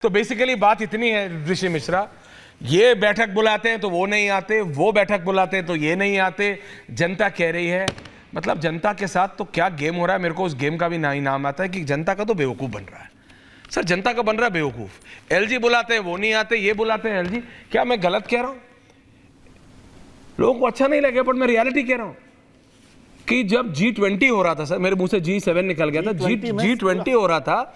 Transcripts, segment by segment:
तो बेसिकली बात इतनी है ऋषि मिश्रा, ये बैठक बुलाते हैं तो वो नहीं आते, वो बैठक बुलाते हैं तो ये नहीं आते। जनता कह रही है, मतलब जनता के साथ तो क्या गेम हो रहा है, मेरे को उस गेम का भी नाम आता है कि जनता का तो बेवकूफ बन रहा है। सर जनता का बन रहा है बेवकूफ। एलजी बुलाते हैं वो नहीं आते, ये बुलाते हैं एलजी। क्या मैं गलत कह रहा हूं? लोगों को अच्छा नहीं लगे, बट मैं रियलिटी कह रहा हूं कि जब G20 हो रहा था, सर मेरे मुंह से G7 निकल गया था, G20 हो रहा था,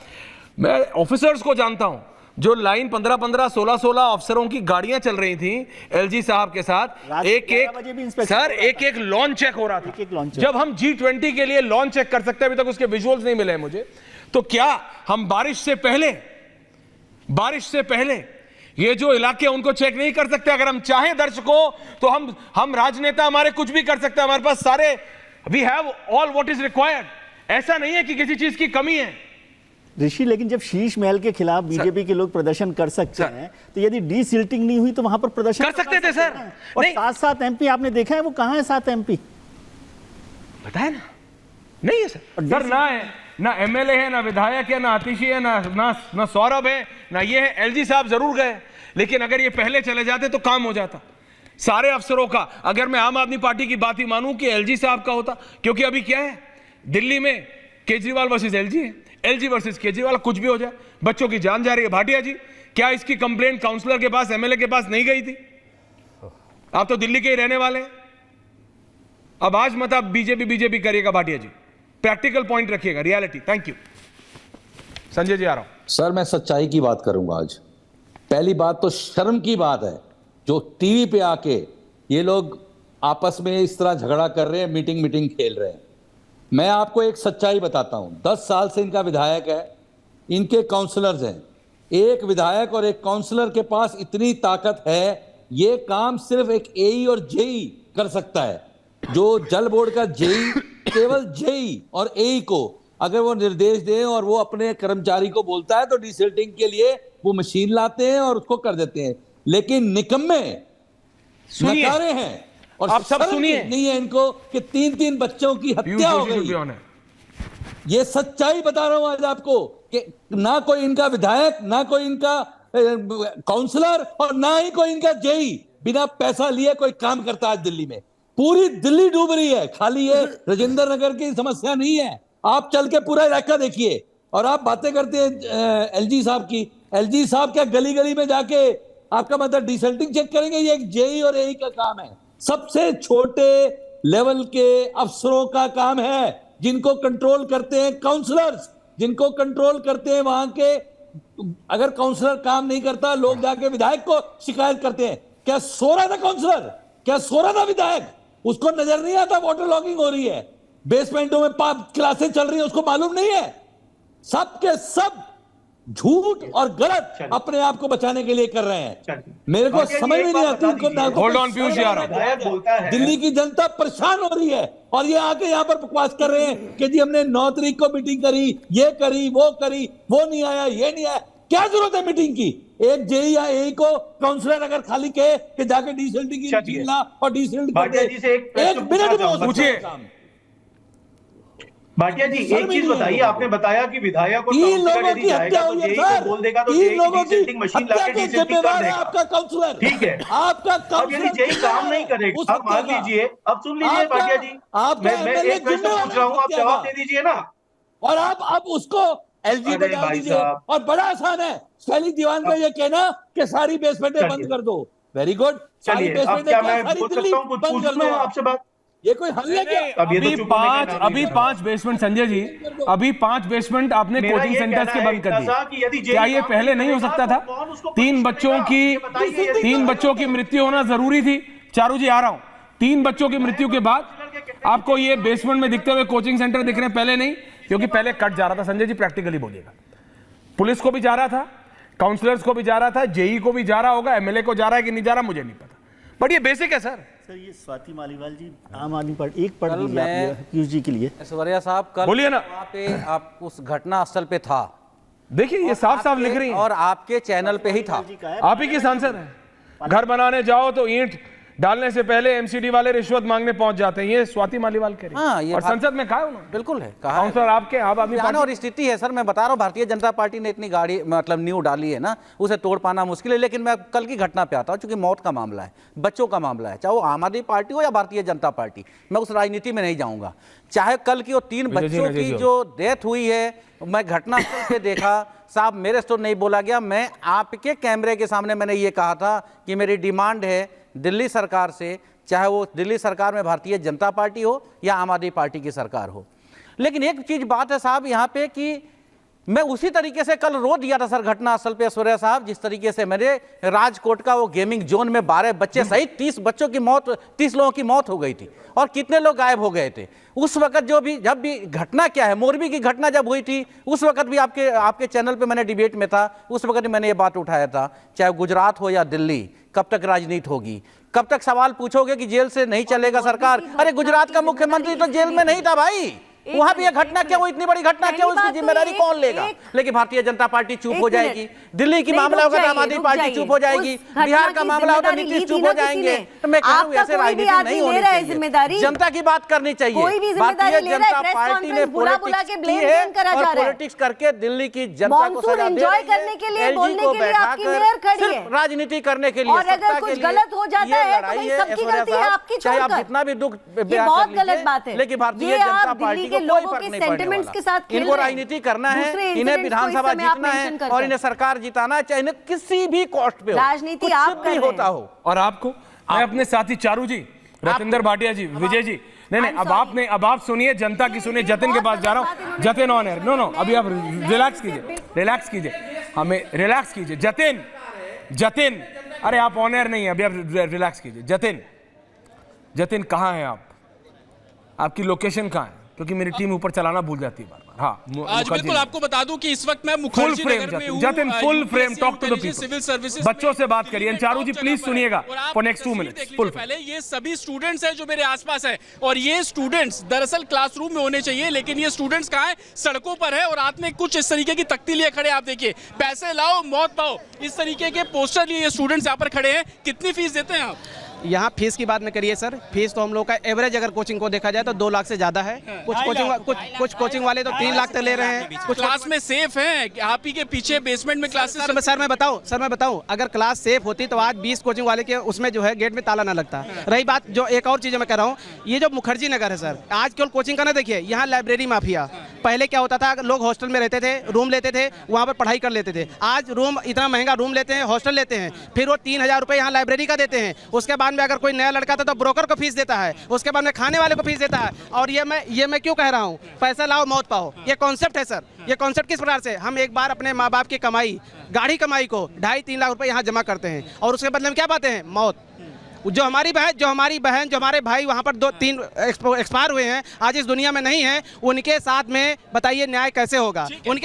मैं ऑफिसर्स को जानता हूं जो लाइन 15-15, 16-16 अफसरों की गाड़ियां चल रही थी एलजी साहब के साथ, एक लॉन्च चेक हो रहा था। जब हम G20 के लिए लॉन्च चेक कर सकते हैं, अभी तक उसके विजुअल्स नहीं मिले मुझे, तो क्या हम बारिश से पहले ये जो इलाके उनको चेक नहीं कर सकते? अगर हम चाहें दर्शकों तो हम राजनेता हमारे कुछ भी कर सकते हैं, हमारे पास सारे, we have all what is required. ऐसा नहीं है कि किसी चीज की कमी है ऋषि। लेकिन जब शीश महल के खिलाफ बीजेपी के लोग प्रदर्शन कर सकते हैं, तो यदि डीसिल्टिंग नहीं हुई तो वहां पर प्रदर्शन कर सकते थे सर। और 7 एमपी आपने देखा है, वो कहां है 7 एमपी? बताया ना, नहीं है सर ना है, ना एमएलए है, ना विधायक है, ना आतिशी है, ना सौरभ है, ना ये है। एलजी साहब जरूर गए, लेकिन अगर ये पहले चले जाते तो काम हो जाता सारे अफसरों का। अगर मैं आम आदमी पार्टी की बात ही मानूं कि एलजी साहब का होता, क्योंकि अभी क्या है दिल्ली में, केजरीवाल वर्सेस एलजी है, एलजी वर्सेस केजरीवाल, कुछ भी हो जाए, बच्चों की जान जा रही है। भाटिया जी, क्या इसकी कंप्लेंट काउंसलर के पास, एमएलए के पास नहीं गई थी? आप तो दिल्ली के ही रहने वाले हैं। अब आज मत आप बीजेपी करिएगा भाटिया जी, प्रैक्टिकल पॉइंट रखिएगा, reality. Thank you. Sanjay ji आ रहा हूं। सर मैं सच्चाई की बात करूंगा आज। पहली बात तो शर्म की बात है जो टीवी पे आके ये लोग आपस में इस तरह झगड़ा कर रहे हैं, मीटिंग खेल रहे हैं। मैं आपको एक सच्चाई बताता हूं, 10 साल से इनका विधायक है, इनके काउंसलर्स हैं। एक विधायक और एक काउंसलर के पास इतनी ताकत है, ये काम सिर्फ एक एई और जेई कर सकता है। जो जल बोर्ड का जेई, केवल जेई और एई को अगर वो निर्देश दें और वो अपने कर्मचारी को बोलता है तो डिसिल्टिंग के लिए वो मशीन लाते हैं और उसको कर देते हैं। लेकिन निकम्मे नकारे हैं और आप सब सुनिए, नहीं है इनको कि 3-3 बच्चों की हत्या हो गई। ये सच्चाई बता रहा हूं आज आपको कि ना कोई इनका विधायक, ना कोई इनका काउंसलर और ना ही कोई इनका जेई बिना पैसा लिए कोई काम करता है। दिल्ली में पूरी दिल्ली डूब रही है, खाली ये राजेंद्र नगर की समस्या नहीं है। आप चल के पूरा इलाका देखिए और आप बातें करते हैं एलजी साहब की। एलजी साहब क्या गली गली में जाके आपका मतलब डिसल्टिंग चेक करेंगे? ये एक जेई और एई का काम है, सबसे छोटे लेवल के अफसरों का काम है, जिनको कंट्रोल करते हैं काउंसलर्स, जिनको कंट्रोल करते हैं वहां के। अगर काउंसलर काम नहीं करता, लोग जाके विधायक को शिकायत करते हैं। क्या सो रहा था काउंसलर? क्या सो रहा था विधायक? उसको नजर नहीं आता वाटर लॉगिंग हो रही है, बेसमेंटों में क्लासेस चल रही है, उसको मालूम नहीं है? सब के सब झूठ और गलत अपने आप को बचाने के लिए कर रहे हैं। मेरे को समझ में नहीं आती उनको। होल्ड ऑन पीयूष यार, दिल्ली की जनता परेशान हो रही है और ये आके यहाँ पर बकवास कर रहे हैं कि जी हमने 9 तारीख को मीटिंग करी, ये करी, वो नहीं आया, ये नहीं आया। क्या जरूरत है मीटिंग की? एक जेई या एई को काउंसलर अगर खाली कहे कि जाके डिसल्टिंग की मशीन ला और डिसल्ट कर दे, एक मिनट में हो सकता है काम। भाटिया जी एक चीज बताइए, आपने बताया कि विधायक और 3 लोगों की हत्या हुई है सर, बोल देगा तो 3 लोगों की मशीन हत्या लाके के डिसल्टिंग कर जिम्मेदार है देगा। आपका काउंसलर। ठीक है, आपका अब यदि जेई काम नहीं करेगा, अब मान लीजिए, अब सुन लीजिए भाटिया जी, मैं एक प्रश्न पूछ रहा हूँ, आप जवाब दे दीजिए ना। और आप अब उसको एलजी पे डाल दीजिए और बड़ा आसान है, पहली दीवान पे ये कहना कि सारी बेसमेंटें बंद कर दो। वेरी गुड, सारी बेसमेंटें बंद कर दो आपसे बात। ये कोई हल है क्या? अभी 5 बेसमेंट संजय जी, अभी 5 बेसमेंट आपने कोचिंग सेंटर्स के बंद कर दिए। क्या ये पहले नहीं हो सकता था? 3 बच्चों की मृत्यु होना जरूरी थी। चारू जी आ रहा हूं, 3 बच्चों की मृत्यु के बाद आपको ये बेसमेंट में दिखते हुए कोचिंग सेंटर दिख रहे हैं, पहले नहीं, क्योंकि पहले कट जा रहा था। संजय जी प्रैक्टिकली बोलिएगा, पुलिस को भी जा रहा था, काउंसलर्स को भी जा रहा था, जेई को भी जा रहा होगा, एमएलए को जा रहा है कि नहीं जा रहा मुझे नहीं पता, बट ये बेसिक है सर। सर ये स्वाति मालीवाल जी आम आदमी पार्टी, एक पढ़ दीजिए आप पीयूष जी के लिए। ऐश्वर्या साहब कल बोलिए ना, वहाँ पे आप उस घटना स्थल पे था, देखिए ये साफ लिख रही है और आपके चैनल पे ही था। आप ही के सांसद हैं। घर बनाने जाओ तो ईंट डालने से पहले एमसीडी वाले रिश्वत मांगने पहुंच जाते हैं, ये स्वाति मालीवाल कह रही है। हाँ, ये और संसद में कहा है उन्होंने, बिल्कुल है, कहा है। काउंसलर आपके आम आदमी पार्टी और स्थिति है सर, मैं बता रहा हूँ, भारतीय जनता पार्टी ने इतनी गाड़ी मतलब न्यू डाली है ना, उसे तोड़ पाना मुश्किल है। लेकिन मैं कल की घटना पे आता हूँ, चूंकि मौत का मामला है, बच्चों का मामला है, चाहे वो आम आदमी पार्टी हो या भारतीय जनता पार्टी, मैं उस राजनीति में नहीं जाऊंगा। चाहे कल की वो 3 बच्चों की जो डेथ हुई है, मैं घटनास्थल पे देखा साहब, मेरे से तो नहीं बोला गया, मैं आपके कैमरे के सामने मैंने ये कहा था कि मेरी डिमांड है दिल्ली सरकार से, चाहे वो दिल्ली सरकार में भारतीय जनता पार्टी हो या आम आदमी पार्टी की सरकार हो। लेकिन एक चीज बात है साहब यहाँ पे कि मैं उसी तरीके से कल रो दिया था सर घटनास्थल पे ऐश्वर्या साहब, जिस तरीके से मेरे राजकोट का वो गेमिंग जोन में 12 बच्चे सहित 30 बच्चों की मौत, 30 लोगों की मौत हो गई थी और कितने लोग गायब हो गए थे उस वक्त। जब भी घटना क्या है, मोरबी की घटना जब हुई थी उस वक्त भी आपके चैनल पे मैंने डिबेट में था, उस वक्त भी मैंने ये बात उठाया था, चाहे गुजरात हो या दिल्ली, कब तक राजनीति होगी, कब तक सवाल पूछोगे कि जेल से नहीं चलेगा सरकार। अरे गुजरात का मुख्यमंत्री तो जेल में नहीं था भाई, वहां भी ये घटना क्या हुई, इतनी बड़ी घटना क्या हुई, उसकी जिम्मेदारी कौन लेगा। लेकिन भारतीय जनता पार्टी चुप हो जाएगी, दिल्ली की मामला होगा तो आम आदमी पार्टी चुप हो जाएगी, बिहार का मामला होगा तो नीतीश चुप हो जाएंगे। तो मैं कह रहा हूं ऐसे राजनीति नहीं होनी चाहिए, जनता की बात करनी चाहिए। भारतीय जनता पार्टी ने पॉलिटिक्स करके दिल्ली की जनता को सजा दे रही है, एलजी को बैठाकर सिर्फ राजनीति करने के लिए, सत्ता के लिए ये लड़ाई है ऐश्वर्या साहब। चाहे आप जितना भी दुख बयां कर लीजिए, लेकिन भारतीय जनता पार्टी के लोगों के सेंटिमेंट्स के साथ इनको राजनीति करना है, इन्हें विधानसभा जीतना है और इन्हें सरकार जिताना है, चाहे इन्हें किसी भी कॉस्ट पे हो, राजनीति आप भी होता हो। और आपको मैं अपने साथी चारू जी, रविंदर भाटिया जी, विजय जी, नहीं अब आप सुनिए, जनता की सुनिए। जतिन के पास जा रहा हूं, जतिन ऑन एयर। नो अभी आप रिलैक्स कीजिए, हमें रिलैक्स कीजिए। जतिन अरे आप ऑन एयर नहीं है, अभी आप रिलैक्स कीजिए। जतिन कहाँ हैं आप, आपकी लोकेशन कहाँ है, क्योंकि मेरी टीम ऊपर चलाना भूल जाती है बार-बार। हाँ, आज बिल्कुल आपको बता दूं कि इस वक्त मैं मुखर्जी नगर में हूं। Jatin full frame, talk to the people, civil services बच्चों से बात करिए। चारू जी प्लीज सुनिएगा फॉर नेक्स्ट 2 मिनट्स। फुल पहले ये सभी स्टूडेंट्स हैं जो मेरे आसपास है, और ये स्टूडेंट्स दरअसल क्लासरूम में होने चाहिए, लेकिन ये स्टूडेंट्स कहाँ है, सड़कों पर है और हाथ में कुछ इस तरीके की तख्ती लिए खड़े। आप देखिए, पैसे लाओ मौत पाओ, इस तरीके के पोस्टर लिए ये स्टूडेंट्स यहाँ पर खड़े हैं। कितनी फीस देते हैं आप? यहाँ फीस की बात न करिए सर, फीस तो हम लोग का एवरेज अगर कोचिंग को देखा जाए तो 2 लाख से ज्यादा है। कुछ कोचिंग वाले तो 3 लाख तक ले रहे हैं। कुछ क्लास में सेफ है, आप ही के पीछे बेसमेंट में क्लासेस। सर मैं बताऊं अगर क्लास सेफ होती तो आज 20 कोचिंग वाले के उसमें जो है गेट में ताला ना लगता। रही बात जो एक और चीज मैं कह रहा हूँ, ये जो मुखर्जी नगर है सर, आज केवल कोचिंग का ना देखिए, यहाँ लाइब्रेरी माफिया। पहले क्या होता था, लोग हॉस्टल में रहते थे, रूम लेते थे, वहाँ पर पढ़ाई कर लेते थे। आज रूम इतना महंगा रूम लेते हैं, हॉस्टल लेते हैं, फिर वो 3000 रुपये यहाँ लाइब्रेरी का देते हैं। उसके बाद में अगर कोई नया लड़का था तो ब्रोकर को फीस देता है, उसके बाद में खाने वाले को फीस देता है। और ये मैं क्यों कह रहा हूँ, पैसा लाओ मौत पाओ, ये कॉन्सेप्ट है सर। ये कॉन्सेप्ट किस प्रकार से, हम एक बार अपने माँ बाप की कमाई, गाढ़ी कमाई को 2.5-3 लाख रुपए यहाँ जमा करते हैं और उसके बदले में क्या पाते हैं, मौत। जो हमारी बहन जो हमारे भाई वहाँ पर 2-3 एक्सपायर हुए हैं, आज इस दुनिया में नहीं है, उनके साथ में बताइए न्याय कैसे होगा। उनके